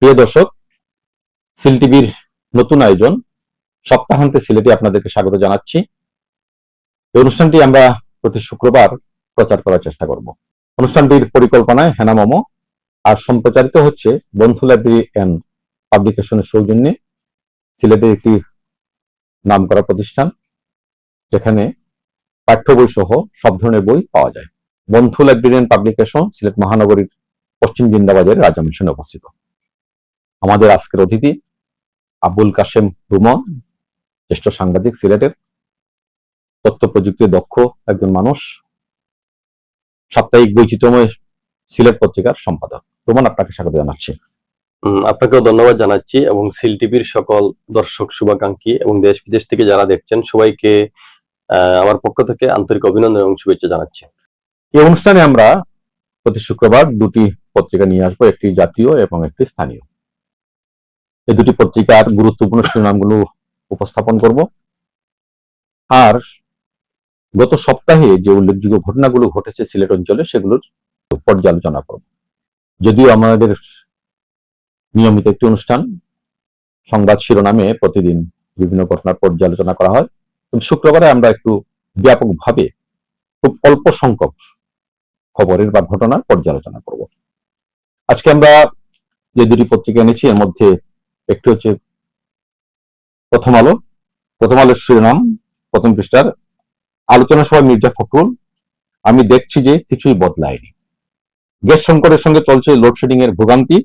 প্রিয় দর্শক, সিল টিভির নতুন আয়োজন সপ্তাহান্তে সিলেটে আপনাদেরকে স্বাগত জানাচ্ছি। এই অনুষ্ঠানটি আমরা প্রতি শুক্রবার প্রচার করার চেষ্টা করব। অনুষ্ঠানটির পরিকল্পনায় হেনা মোমো আর সম্প্রচারিত হচ্ছে বন্ধু লাইব্রেরি অ্যান্ড পাবলিকেশনের সৌজন্যে সিলেটের একটি নামকরা প্রতিষ্ঠান, যেখানে পাঠ্য বই সহ সব ধরনের বই পাওয়া যায়। বন্ধু লাইব্রেরি অ্যান্ড পাবলিকেশন সিলেট মহানগরীর পশ্চিম জিন্দাবাজারের রাজা মিশনে অবস্থিত। আমাদের আজকের অতিথি আবুল কাশেম রুমন, জ্যেষ্ঠ সাংবাদিক, সিলেটের তথ্য প্রযুক্তিতে দক্ষ একজন মানুষ, সাপ্তাহিক বৈচিত্র্যময় সিলেট পত্রিকার সম্পাদক। রুমন, আপনাকে স্বাগত জানাচ্ছি। আপনাকেও ধন্যবাদ জানাচ্ছি এবং সিল টিভির সকল দর্শক শুভাকাঙ্ক্ষী এবং দেশ বিদেশ থেকে যারা দেখছেন সবাইকে আমার পক্ষ থেকে আন্তরিক অভিনন্দন এবং শুভেচ্ছা জানাচ্ছি। এই অনুষ্ঠানে আমরা প্রতি শুক্রবার দুটি পত্রিকা নিয়ে আসবো, একটি জাতীয় এবং একটি স্থানীয়। এই দুটি পত্রিকার গুরুত্বপূর্ণ শিরোনামগুলো উপস্থাপন করব, আর গত সপ্তাহে যে উল্লেখযোগ্য ঘটনাগুলো ঘটেছে সিলেট অঞ্চলে সেগুলোর পর্যালোচনা করব। যদিও আমাদের নিয়মিত একটি অনুষ্ঠান সংবাদ শিরোনামে প্রতিদিন বিভিন্ন ঘটনার পর্যালোচনা করা হয়, কিন্তু শুক্রবারে আমরা একটু ব্যাপকভাবে খুব অল্প সংখ্যক খবরের বা ঘটনার পর্যালোচনা করব। আজকে আমরা যে দুটি পত্রিকা এনেছি এর মধ্যে একটি হচ্ছে প্রথম আলো। প্রথম আলোর শিরোনাম, প্রথম পৃষ্ঠার, আলোচনা সভায় মির্জা ফখরুল, আমি দেখছি যে কিছুই বদলায়নি। গ্যাস সংকটের সঙ্গে চলছে লোডশেডিং এর ভোগান্তি,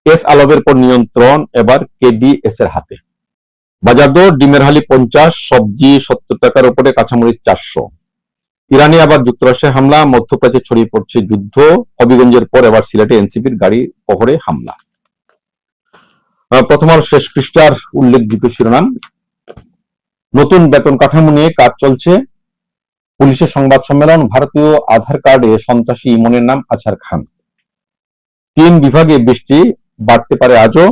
এস আলবের পর নিয়ন্ত্রণ এবার কেডিএস এর হাতে। বাজার দর, ডিমের হালি 50, সবজি 70 টাকার উপরে, কাঁচামরিচ 400। ইরানে আবার যুক্তরাষ্ট্রের হামলা, মধ্যপ্রাচ্যে ছড়িয়ে পড়ছে যুদ্ধ, হবিগঞ্জের পর এবার সিলেটে এনসিপির গাড়ি বহরে হামলা। প্রথম আলো শেষ পৃষ্ঠার উল্লেখযোগ্য শিরোনাম, নতুন বেতন কাঠামো নিয়ে কাজ চলছে, পুলিশের সংবাদ সম্মেলন, ভারতীয় আধার কার্ডে সন্ত্রাসী ইমনের নাম আছার খান। 3 বিভাগে বৃষ্টি বাড়তে পারে আজও,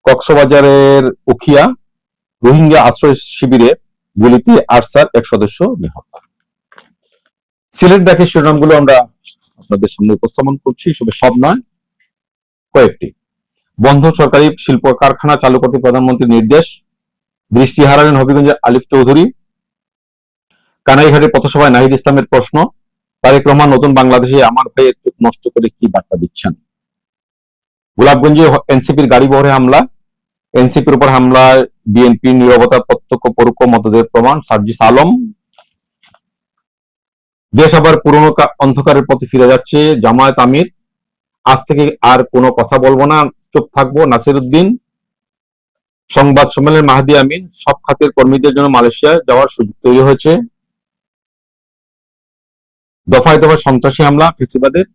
কক্সবাজারের উখিয়া রোহিঙ্গা আশ্রয় শিবিরে গুলিতে আরসার এক সদস্য নিহত। সিলেট দেখে শিরোনামগুলো আমরা আপনাদের সামনে উপস্থাপন করছি, সব নয়, কয়েকটি। বন্ধ সরকারি শিল্প কারখানা চালু করতে প্রধানমন্ত্রীর নির্দেশ, বৃষ্টি হারালেন হবিগঞ্জের আলিফ চৌধুরী। কানাইঘাটের পথসভায় নাহিদ ইসলামের প্রশ্ন, তারেক রহমান নতুন বাংলাদেশে আমার ভাইয়ের চোখ নষ্ট করে কি বার্তা দিচ্ছেন। গোলাপগঞ্জে এনসিপির গাড়ি বহরে হামলা, এনসিপির উপর হামলায় বিএনপির নীরবতা প্রত্যক্ষ পরোক্ষ মতদের প্রমাণ, সার্জিস আলম। দেশ আবার পুরনো অন্ধকারের পথে ফিরে যাচ্ছে, জামায়াত আমির, আজ থেকে আর কোনো কথা বলবো না, চুপ থাকবো, নাসির উদ্দিন। সংবাদ সম্মেলনে মাহদি আমিন, সব খাতের কর্মীদের জন্য মালয়েশিয়া যাওয়ার সুযোগ তৈরি হয়েছে। দফায় দফায় সন্ত্রাসী হামলা, ফেসিবাদের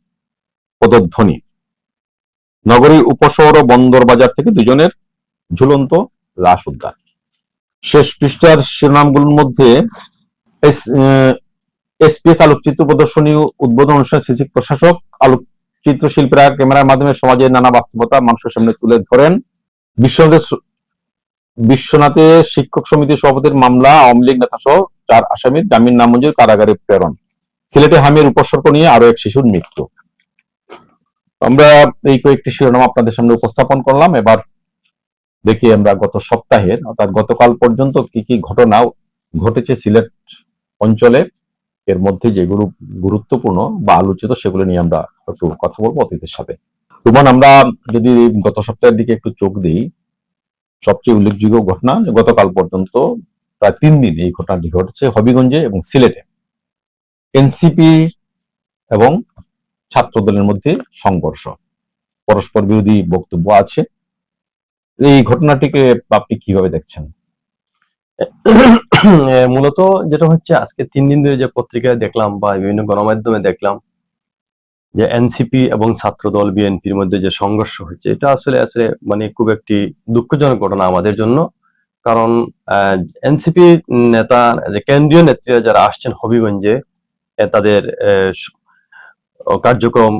পদধ্বনি। নগরীর উপশহর ও বন্দর বাজার থেকে 2 জনের ঝুলন্ত লাশ উদ্ধার। শেষ পৃষ্ঠার শিরোনামগুলোর মধ্যে এসপিএস আলোকচিত্র প্রদর্শনী উদ্বোধন অনুষ্ঠানে সিসি প্রশাসক, আলোকচিত্র শিল্পীরা ক্যামেরার মাধ্যমে সমাজের নানা বাস্তবতা মানুষের সামনে তুলে ধরেন। বিশ্বনাথে শিক্ষক সমিতির সভাপতির মামলা, আওয়ামী লীগ নেতা সহ 4 আসামির জামিন নামঞ্জুর, কারাগারে প্রেরণ। সিলেটে হামির উপসর্গ নিয়ে আরো এক শিশুর মৃত্যু। আমরা এই কয়েকটি শিরোনাম আপনাদের সামনে উপস্থাপন করলাম। এবার দেখি আমরা গত সপ্তাহের অর্থাৎ গতকাল পর্যন্ত কি কি ঘটনা ঘটেছে সিলেট অঞ্চলে, এর মধ্যে যেগুলো গুরুত্বপূর্ণ বা আলোচিত সেগুলো নিয়ে আমরা একটু কথা বলবো অতিথির সাথে। রুমন, আমরা যদি গত সপ্তাহের দিকে একটু চোখ দিই, সবচেয়ে উল্লেখযোগ্য ঘটনা গতকাল পর্যন্ত প্রায় 3 দিন এই ঘটনাটি ঘটেছে হবিগঞ্জে এবং সিলেটে। এনসিপি এবং ছাত্রদলের মধ্যে সংঘর্ষ, পরস্পর বিরোধী বক্তব্য আছে। এই ঘটনাটিকে আপনি কিভাবে দেখছেন? মূলত যেটা হচ্ছে, আজকে 3 দিন ধরে যে পত্রিকায় দেখলাম বা বিভিন্ন গণমাধ্যমে দেখলাম যে এনসিপি এবং ছাত্রদল বিএনপির মধ্যে যে সংঘর্ষ হচ্ছে, এটা আসলে মানে খুব একটি দুঃখজনক ঘটনা আমাদের জন্য। কারণ এনসিপি নেতা, যে কেন্দ্রীয় নেত্রীরা যারা আসছেন হবিগঞ্জে, তাদের কার্যক্রম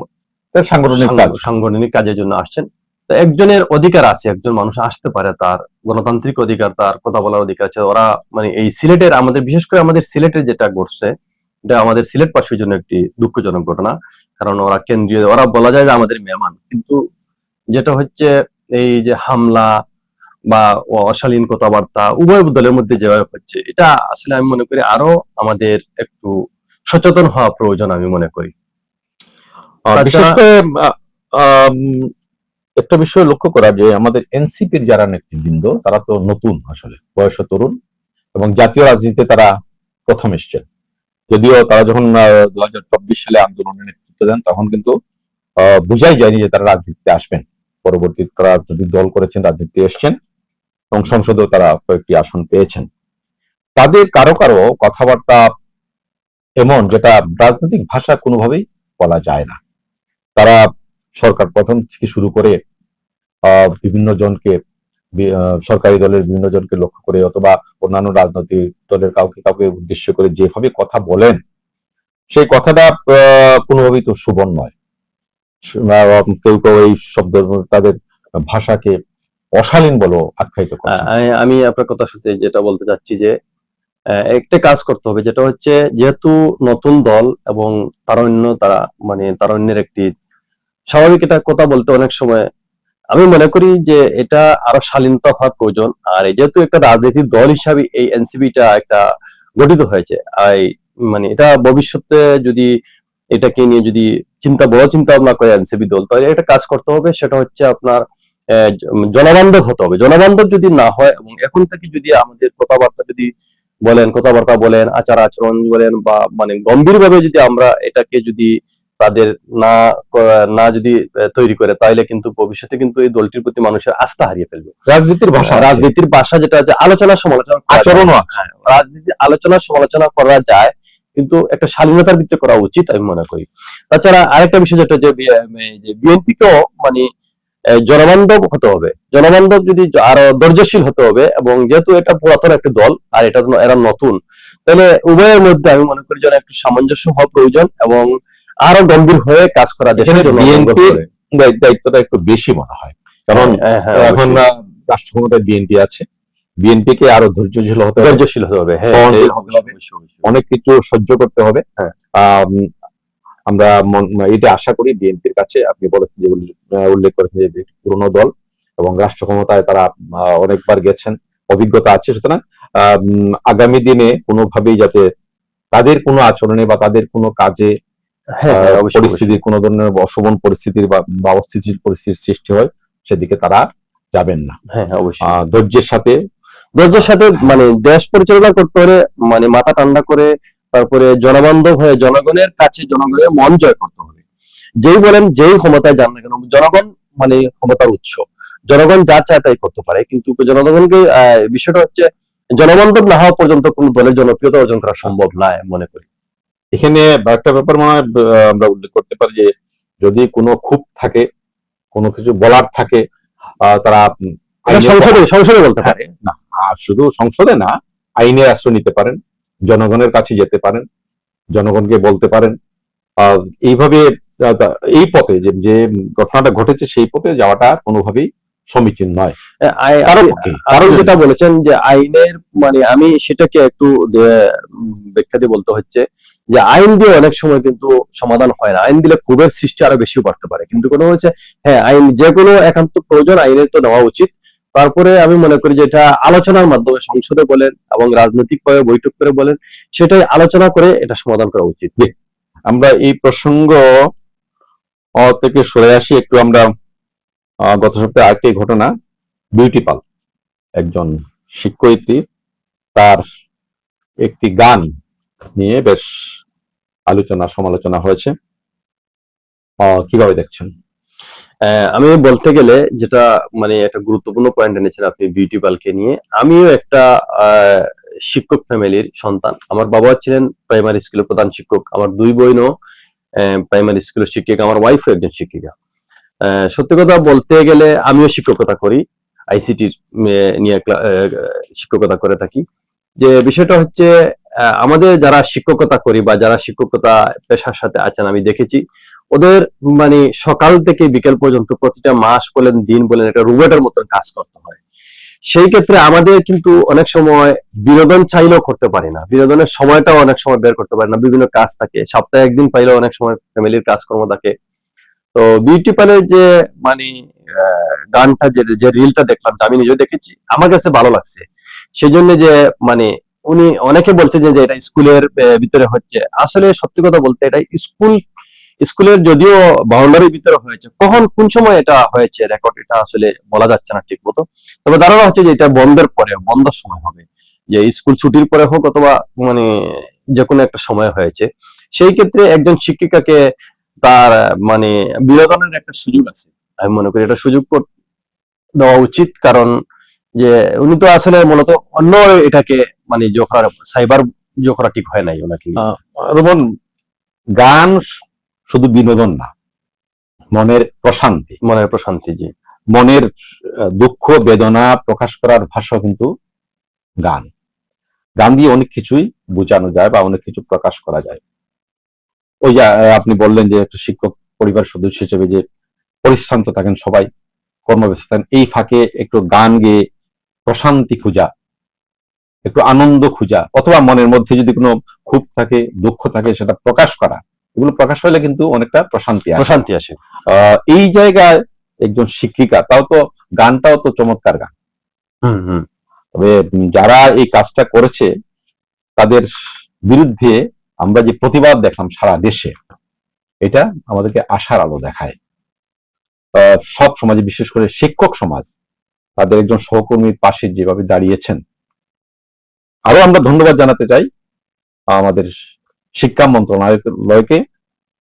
সাংগঠনিক কাজের জন্য আসছেন। তো একজনের অধিকার আছে, একজন মানুষ আসতে পারে, তার গণতান্ত্রিক অধিকার, তার কথা বলার অধিকার আছে। ওরা মানে এই সিলেটের, আমাদের বিশেষ করে আমাদের সিলেটের যেটা ঘটছে, এটা আমাদের সিলেটবাসীর জন্য একটি দুঃখজনক ঘটনা। কারণ ওরা কেন্দ্রীয়, ওরা বলা যায় যে আমাদের মেহমান, কিন্তু যেটা হচ্ছে এই যে হামলা বা অশালীন কথাবার্তা উভয় দলের মধ্যে যেভাবে হচ্ছে, এটা আসলে আমি মনে করি আরো আমাদের একটু সচেতন হওয়া প্রয়োজন আমি মনে করি। বিশেষ তাছাড়া করে আহ, আম, একটা বিষয় লক্ষ্য করা যে আমাদের এনসিপির যারা নেতৃবৃন্দ তারা তো নতুন, আসলে বয়স তরুণ, এবং জাতীয় রাজনীতিতে তারা প্রথম এসছেন। যদিও তারা যখন 2024 সালে আন্দোলনের নেতৃত্ব দেন তখন কিন্তু বোঝাই যায়নি যে তারা রাজনীতিতে আসবেন। পরবর্তীতে তারা যদি দল করেছেন, রাজনীতিতে এসছেন এবং সংসদেও তারা কয়েকটি আসন পেয়েছেন। তাদের কারো কারো কথাবার্তা এমন যেটা রাজনৈতিক ভাষা কোনোভাবেই বলা যায় না। তারা সরকার প্রধান থেকে শুরু করে বিভিন্ন জনকে, সরকারি দলের বিভিন্ন জনকে লক্ষ্য করে অথবা অন্যান্য রাজনৈতিক দলের কাউকে কাউকে উদ্দেশ্য করে যেভাবে কথা বলেন, সেই কথাটা কোনোভাবেই তো সুবল নয়। কেউ কেউ এই শব্দ, তাদের ভাষাকে অশালীন বলে আখ্যায়িত করছেন। আমি আপনার কথার সাথে যেটা বলতে চাচ্ছি যে একটা কাজ করতে হবে, যেটা হচ্ছে যেহেতু নতুন দল এবং তারা মানে তারুণ্যের একটি স্বাভাবিক, এটা কথা বলতে অনেক সময় আমি মনে করি যে এটা আরো শালীনতা হওয়া প্রয়োজন। আর এই যেহেতু একটা রাজনৈতিক দল হিসাবে এই এনসিপিটা একটা গঠিত হয়েছে, মানে এটা ভবিষ্যতে যদি এটাকে নিয়ে যদি বড় চিন্তা ভাবনা করে এনসিপি দল, তাহলে একটা কাজ করতে হবে, সেটা হচ্ছে আপনার জনবান্ধব হতে হবে। জনবান্ধব যদি না হয় এবং এখন থেকে যদি আমাদের কথাবার্তা বলেন, আচার আচরণ বলেন, বা মানে গম্ভীরভাবে যদি আমরা এটাকে যদি তাদের না না যদি তৈরি করে, তাহলে কিন্তু ভবিষ্যতে কিন্তু এই দলটির প্রতি মানুষের আস্থা হারিয়ে ফেলবে। রাজনীতির ভাষা, রাজনীতির ভাষা যেটা আছে আলোচনা সমালোচনা আচরণও আছে। রাজনীতি আলোচনা সমালোচনা করা যায়, কিন্তু একটা শালীনতার ভিত্তিতে করা উচিত আমি মনে করি। তাছাড়া আরেকটা বিষয় যেটা যে বিএনপিকেও মানে জনবান্ধব হতে হবে, জনবান্ধব যদি আরো ধৈর্যশীল হতে হবে, এবং যেহেতু এটা পুরাতন একটা দল আর এটা এরা নতুন, তাহলে উভয়ের মধ্যে আমি মনে করি যেন একটু সামঞ্জস্য হওয়া প্রয়োজন এবং আরো গম্ভীর হয়ে কাজ করা দেশের জন্য বিএনপির দায়িত্বটা একটু বেশি মনে হয়, কারণ এখন রাষ্ট্র ক্ষমতায় বিএনপি আছে। বিএনপি কে আরো ধৈর্যশীল হতে হবে, ধৈর্যশীল হতে হবে, সহনশীল হতে হবে, অনেক কিছু সহ্য করতে হবে। আমরা এটা আশা করি বিএনপির কাছে। আপনি বলেছেন যে উল্লেখ করেছেন যে পুরনো দল এবং রাষ্ট্র ক্ষমতায় তারা অনেকবার গেছেন, অভিজ্ঞতা আছে। সুতরাং আগামী দিনে কোনোভাবেই যাতে তাদের কোনো আচরণে বা তাদের কোনো কাজে পরিস্থিতির কোনো ধরনের অশোভন পরিস্থিতির বা অস্থিতিশীল পরিস্থিতির সৃষ্টি হয়, সেদিকে তারা যাবেন না। ধৈর্যের সাথে মানে দেশ পরিচালনা করতে হলে মানে মাথা ঠান্ডা করে, তারপরে জনবান্ধব হয়ে জনগণের কাছে জনগণের মন জয় করতে হবে। যেই বলেন, যেই ক্ষমতায় যান না কেন, জনগণ মানে ক্ষমতার উৎস, জনগণ যা চায় তাই করতে পারে। কিন্তু জনগণকে বিষয়টা হচ্ছে জনবান্ধব না হওয়া পর্যন্ত কোন দলের জনপ্রিয়তা অর্জন করা সম্ভব নয় মনে করি। এখানে একটা ব্যাপার মনে হয় আমরা উল্লেখ করতে পারি যে যদি কোনো ক্ষোভ থাকে, কোনো কিছু বলার থাকে, তারা সংসদে বলতে পারে না, শুধু সংসদে না, আইনের আশ্রয় নিতে পারেন, জনগণের কাছে যেতে পারেন, জনগণকে বলতে পারেন। এইভাবে এই পথে যে ঘটনাটা ঘটেছে সেই পথে যাওয়াটা কোনোভাবেই সমীচীন নয় কারণ যেটা বলেছেন যে আইনের মানে আমি সেটাকে একটু ব্যাখ্যা দিয়ে বলতে হচ্ছে যে আইন দিয়ে অনেক সময় কিন্তু সমাধান হয় না। আইন দিলে ক্ষোভের সৃষ্টি আরো বেশি বাড়তে পারে, কিন্তু কোনো হচ্ছে হ্যাঁ আইন যে কোনো একান্ত প্রয়োজন আইনের তো নেওয়া উচিত। তারপরে আমি মনে করি যে এটা আলোচনার মাধ্যমে সংসদে বলেন এবং রাজনৈতিক ভাবে বৈঠক করে বলেন, সেটাই আলোচনা করে এটা সমাধান করা উচিত। আমরা এই প্রসঙ্গ থেকে সরে আসি একটু। আমরা গত সপ্তাহে আরেকটি ঘটনা, বিউটি পাল, একজন শিক্ষয়িত্রী, তার একটি গান নিয়ে বেশ আলোচনা সমালোচনা হয়েছে, কিভাবে দেখছেন? আমি বলতে গেলে যেটা মানে একটা গুরুত্বপূর্ণ পয়েন্ট এনেছেন আপনি বিউটি পালকে নিয়ে। আমিও একটা শিক্ষক ফ্যামিলির সন্তান। আমার বাবা ছিলেন প্রাইমারি স্কুলের প্রধান শিক্ষক, আমার দুই বোনও প্রাইমারি স্কুলের শিক্ষিকা, আমার ওয়াইফও একজন শিক্ষিকা। সত্যি কথা বলতে গেলে আমিও শিক্ষকতা করি, আইসিটির নিয়ে শিক্ষকতা করে থাকি। যে বিষয়টা হচ্ছে আমাদের যারা শিক্ষকতা করি বা যারা শিক্ষকতা পেশার সাথে আছেন, আমি দেখেছি ওদের মানে সকাল থেকে বিকেল পর্যন্ত প্রতিটা মাস বলেন দিন বলেন একটা রোবটের মতন কাজ করতে হয়। সেই ক্ষেত্রে আমাদের কিন্তু অনেক সময় বিনোদন চাইলেও করতে পারি না, বিনোদনের সময়টাও অনেক সময় বের করতে পারি না, বিভিন্ন কাজ থাকে, সপ্তাহে একদিন পাইলেও অনেক সময় ফ্যামিলির কাজকর্ম থাকে। তো তো বিউটি পার্লারের যে মানে গানটা যে রিলটা দেখলাম, আমি নিজেও দেখেছি, আমার কাছে ভালো লাগছে। সেই জন্য যে মানে উনি অনেকে বলছে যে এটা স্কুলের ভিতরে হচ্ছে, আসলে সত্যি কথা বলতে এটা স্কুলের যদিও বাউন্ডারির ভিতরে হয়েছে, কখন কোন সময় এটা হয়েছে রেকর্ড এটা আসলে বলা যাচ্ছে না ঠিক মতো। তবে ধারণা হচ্ছে যে এটা বন্ধের পরে, বন্ধের সময় হবে, যে স্কুল ছুটির পরে হোক অথবা মানে যে কোনো একটা সময় হয়েছে। সেই ক্ষেত্রে একজন শিক্ষিকাকে তার মানে বিনোদনের একটা সুযোগ আছে, আমি মনে করি এটা সুযোগ দেওয়া উচিত। কারণ যে উনি তো আসলে মূলত অন্য এটাকে মানে সাইবার করা ঠিক হয় নাই ওনাকে নিয়ে। রোমন, গান শুধু বিনোদন না, মনের প্রশান্তি, মনের প্রশান্তি, জি। মনের দুঃখ বেদনা প্রকাশ করার ভাষা কিন্তু গান। গান দিয়ে অনেক কিছুই বোঝানো যায় বা অনেক কিছু প্রকাশ করা যায়। ওই যে আপনি বললেন যে একটা শিক্ষক পরিবার সদস্য হিসেবে যে পরিশ্রান্ত থাকেন সবাই, কর্মব্যস্ত থাকেন, এই ফাঁকে একটু গান গেয়ে প্রশান্তি খোঁজা, একটু আনন্দ খোঁজা, অথবা মনের মধ্যে যদি কোনো ক্ষোভ থাকে, দুঃখ থাকে, সেটা প্রকাশ করা, এগুলো প্রকাশ হলে কিন্তু অনেকটা প্রশান্তি আসে। এই জায়গায় একজন শিক্ষিকা, তাও তো গানটাও তো চমৎকার গান। তবে যারা এই কাজটা করেছে তাদের বিরুদ্ধে আমরা যে প্রতিবাদ দেখলাম সারা দেশে, এটা আমাদেরকে আশার আলো দেখায়। সব সমাজে, বিশেষ করে শিক্ষক সমাজ তাদের একজন সহকর্মীর পাশে যেভাবে দাঁড়িয়েছেন, আরো আমরা ধন্যবাদ জানাতে চাই আমাদের শিক্ষা মন্ত্রণালয়কে,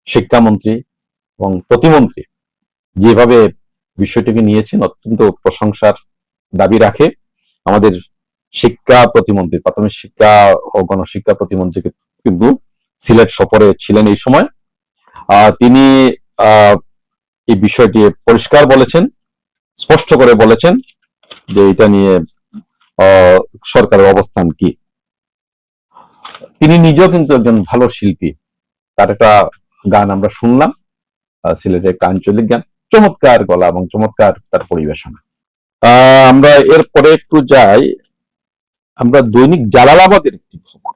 শিক্ষামন্ত্রী এবং প্রতিমন্ত্রী যেভাবে বিষয়টিকে নিয়েছেন, অত্যন্ত প্রশংসার দাবি রাখে। আমাদের শিক্ষা প্রতিমন্ত্রী, প্রাথমিক শিক্ষা ও গণশিক্ষা প্রতিমন্ত্রী কিন্তু সিলেট সফরে ছিলেন এই সময়। তিনি এই বিষয়টি পরিষ্কার বলেছেন, স্পষ্ট করে বলেছেন যে এটা নিয়ে সরকারের অবস্থান কি। তিনি নিজেও কিন্তু একজন ভালো শিল্পী, তার একটা গান আমরা শুনলাম, সিলেটের একটা আঞ্চলিক গান, চমৎকার গলা এবং চমৎকার তার পরিবেশন। আমরা এরপরে একটু যাই, আমরা দৈনিক জালালাবাদের একটি খবর।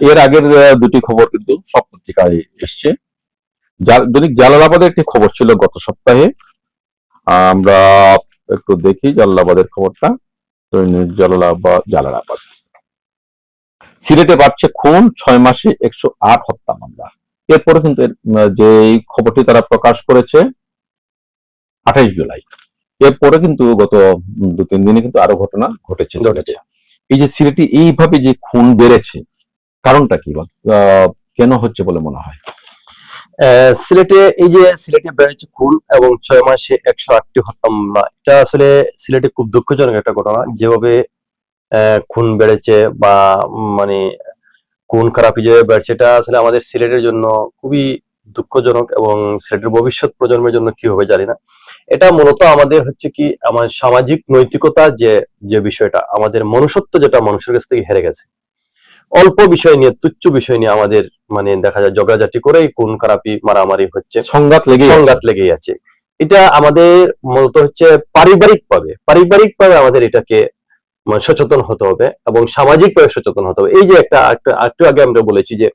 এর আগের দুটি খবর কিন্তু সব পত্রিকায় এসছে। দৈনিক জালালাবাদের একটি খবর ছিল গত সপ্তাহে, আমরা একটু দেখি জালালাবাদের খবরটা। দৈনিক জালালাবাদ, সিলেটে বাড়ছে খুন, 6 মাসে 108 হত্যা মামলা। এরপরে কিন্তু যে খবরটি তারা প্রকাশ করেছে 28 জুলাই, এরপরে কিন্তু গত 2-3 দিনে কিন্তু আরো ঘটনা ঘটেছে সিলেটে। এই যে সিলেটে এইভাবে যে খুন বেড়েছে, কারণটা কি, কেন হচ্ছে বলে মনে হয়? সিলেটে বেড়েছে খুন এবং 6 মাসে 108টি হত্যা মামলা, এটা আসলে সিলেটে খুব দুঃখজনক একটা ঘটনা। যেভাবে খুন বেড়েছে বা মানে খুন খারাপি যেভাবে বেড়েছে, এটা আসলে আমাদের সিলেটের জন্য খুবই দুঃখজনক, এবং সিলেটের ভবিষ্যৎ প্রজন্মের জন্য কি হবে জানি না। এটা মূলত আমাদের হচ্ছে কি, আমার সামাজিক নৈতিকতা যে বিষয়টা, আমাদের মনুষ্যত্ব যেটা মানুষের কাছ থেকে হেরে গেছে। অল্প বিষয় নিয়ে, তুচ্ছ বিষয় নিয়ে আমাদের মানে দেখা যায় ঝগড়াঝাটি করেই খুন খারাপি মারামারি হচ্ছে, সংঘাত লেগেই আছে। এটা আমাদের মূলত হচ্ছে পারিবারিকভাবে আমাদের এটাকে সচেতন হতে হবে এবং সামাজিকভাবে সচেতন হতে হবে। এই যে একটু আগে আমরা বলেছি যে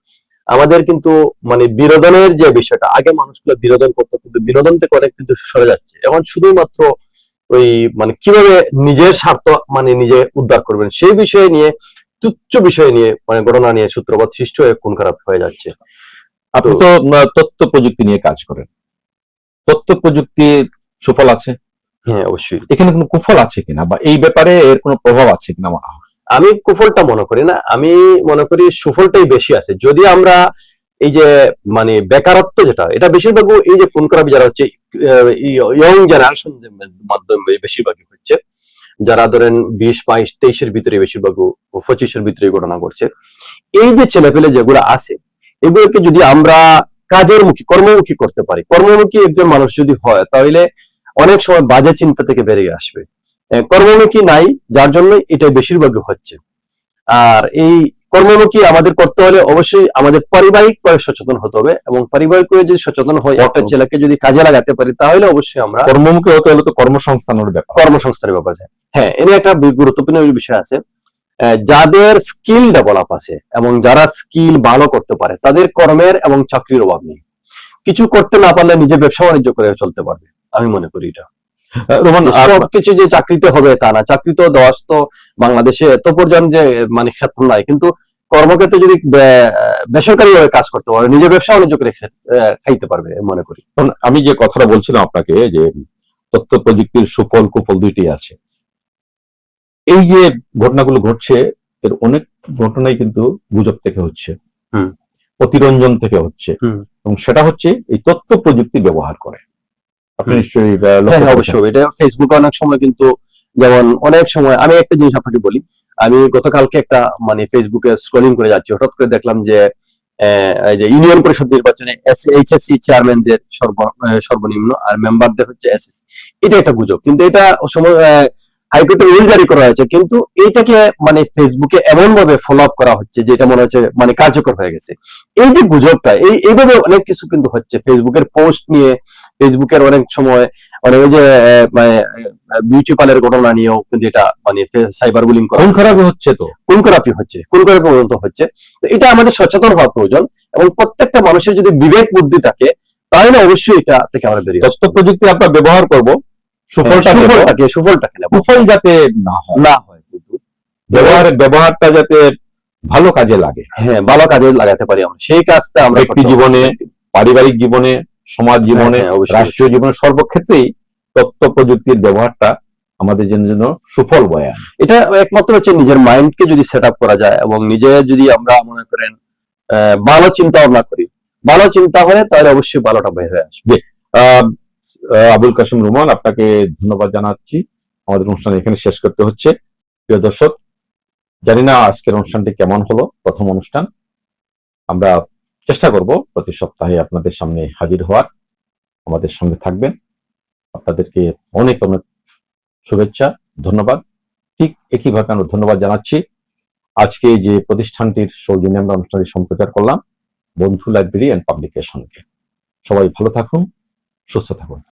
আমাদের কিন্তু মানে বিনোদনের যে বিষয়টা, আগে মানুষগুলো বিনোদন করতো, কিন্তু বিনোদন থেকে অনেক কিন্তু সরে যাচ্ছে। এখন শুধুমাত্র ওই মানে কিভাবে নিজের স্বার্থ মানে নিজে উদ্ধার করবেন সেই বিষয় নিয়ে, তুচ্ছ বিষয় নিয়ে, মানে ঘটনা নিয়ে সূত্রপাত সৃষ্টি হয়ে খুন খারাপ হয়ে যাচ্ছে। আপনি তো তথ্য প্রযুক্তি নিয়ে কাজ করেন, তথ্য প্রযুক্তির সুফল আছে? হ্যাঁ, অবশ্যই। এখানে কোনো কুফল আছে কিনা, বা এই ব্যাপারে এর কোনো প্রভাব আছে কিনা? আমি কুফলটা মনে করি না, আমি মনে করি সুফলটাই বেশি আছে। যদি আমরা এই যে মানে বেকারত্ব যেটা, এটা বেশিরভাগ এই যে খুন খারাপি যারা হচ্ছে ইয়ং জেনারেশন মাধ্যমে বেশিরভাগই হচ্ছে, যারা ধরেন 20, 22, 23-এর ভিতরে বেশিরভাগ, 25-এর ভিতরে ঘটনা ঘটছে। এই যে ছেলেপেলে যেগুলো আছে, এগুলোকে যদি আমরা কাজের মুখী, কর্মমুখী করতে পারি, কর্মমুখী একজন মানুষ যদি হয়, তাহলে অনেক সময় বাজে চিন্তা থেকে বেরিয়ে আসবে। কর্মমুখী নাই, যার জন্য এটা বেশিরভাগই হচ্ছে। আর এই কর্মমুখী আমাদের করতে হলে অবশ্যই আমাদের পারিবারিকভাবে সচেতন হতে হবে, এবং পারিবারিকভাবে যদি সচেতন হয়, একটা ছেলেকে যদি কাজে লাগাতে পারি, তাহলে অবশ্যই আমরা কর্মমুখী হতে হলে তো কর্মসংস্থানের ব্যাপার আছে। হ্যাঁ, এর একটা গুরুত্বপূর্ণ বিষয় আছে। যাদের স্কিল ডেভেলপ আছে এবং যারা স্কিল ভালো করতে পারে, তাদের কর্মের এবং চাকরির অভাব নেই। কিছু করতে না পারলে নিজে ব্যবসা বাণিজ্য করে চলতে পারবে, আমি মনে করি এটা। রোমান, সব কিছু যে চাকরিতে হবে তা না, চাকরি তো দেওয়া তো বাংলাদেশে এত পর্যন্ত যে মানে ক্ষেত্র নাই, কিন্তু কর্মক্ষেত্রে যদি বেসরকারি ভাবে কাজ করতে পারে, নিজে ব্যবসা বাণিজ্য করে খাইতে পারবে মনে করি। এখন আমি যে কথাটা বলছিলাম আপনাকে, যে তথ্য প্রযুক্তির সুফল কুফল দুইটি আছে। এই যে ঘটনাগুলো ঘটছে, এর অনেক ঘটনাই কিন্তু গুজব থেকে হচ্ছে, হুম। অতিরঞ্জন থেকে হচ্ছে, হুম। এবং সেটা হচ্ছে এই তথ্য প্রযুক্তি ব্যবহার করে। আপনি হুম। নিশ্চয়ই লক্ষ্য হ্যাঁ, করেছেন। অবশ্যই। এটা ফেসবুকে অনেক সময় কিন্তু, যেমন অনেক সময় আমি একটা জিনিস আপনাকে বলি, আমি গতকালকে একটা মানে ফেসবুকে স্ক্রলিং করে যাচ্ছি, হঠাৎ করে দেখলাম যে এই যে ইউনিয়ন পরিষদ নির্বাচনে এইচএসসি চেয়ারম্যানদের সর্বনিম্ন আর মেম্বারদের হচ্ছে এসএসসি। এটা একটা গুজব, কিন্তু এটা হাইকোর্টে রুল জারি করা হয়েছে, কিন্তু এইটাকে মানে ফেসবুকে এমন ভাবে ফলো আপ করা হচ্ছে যে এটা মনে হচ্ছে মানে কার্যকর হয়ে গেছে। এই যে গুজবটা, এইভাবে অনেক কিছু কিন্তু হচ্ছে ফেসবুকের পোস্ট নিয়ে, ফেসবুকের অনেক সময় মানে ওই যে বিউটি পার্লারের ঘটনা নিয়েও কিন্তু এটা মানে সাইবার বুলিং করা খুন খারাপই হচ্ছে, তো খুন খারাপি হচ্ছে, খুন খারাপি পর্যন্ত হচ্ছে। তো এটা আমাদের সচেতন হওয়া প্রয়োজন, এবং প্রত্যেকটা মানুষের যদি বিবেক বুদ্ধি থাকে তাহলে অবশ্যই এটা থেকে আমরা বেরিয়ে তথ্য প্রযুক্তি আমরা ব্যবহার করব, সুফলটা নেব, সুফলটাকে নেব, কুফল যাতে না হয়, না হয় কিন্তু ব্যবহারটা যাতে ভালো কাজে লাগে। হ্যাঁ, ভালো কাজে লাগাতে পারি আমরা, সেই কাজটা আমরা ব্যক্তি করতে হবে। জীবনে, পারিবারিক জীবনে, সমাজ জীবনে, হ্যাঁ, অবশ্যই, রাষ্ট্রীয় জীবনে, সর্বক্ষেত্রেই তথ্য প্রযুক্তির ব্যবহারটা আমাদের জন্য সুফল বয়ে আনে। এটা একমাত্র হচ্ছে নিজের মাইন্ডকে যদি সেট আপ করা যায়, এবং নিজে যদি আমরা মনে করেন ভালো চিন্তা ভাবনা করি, ভালো চিন্তা হলে তাহলে অবশ্যই ভালোটা বের হয়ে আসবে। আহ, আবুল কাসেম রুমান, আপনাকে ধন্যবাদ জানাচ্ছি। আমাদের অনুষ্ঠান এখানে শেষ করতে হচ্ছে। প্রিয় দর্শক, জানি না আজকের অনুষ্ঠানটি কেমন হলো, প্রথম অনুষ্ঠান। আমরা চেষ্টা করব প্রতি সপ্তাহে আপনাদের সামনে হাজির হওয়ার। আমাদের সঙ্গে থাকবেন। আপনাদেরকে অনেক অনেক শুভেচ্ছা, ধন্যবাদ। ঠিক একইভাবে আমরা ধন্যবাদ জানাচ্ছি আজকে যে প্রতিষ্ঠানটির সৌজন্যে আমরা অনুষ্ঠানটি সম্প্রচার করলাম, বন্ধু লাইব্রেরি অ্যান্ড পাবলিকেশনকে। সবাই ভালো থাকুন, সুস্থ থাকুন।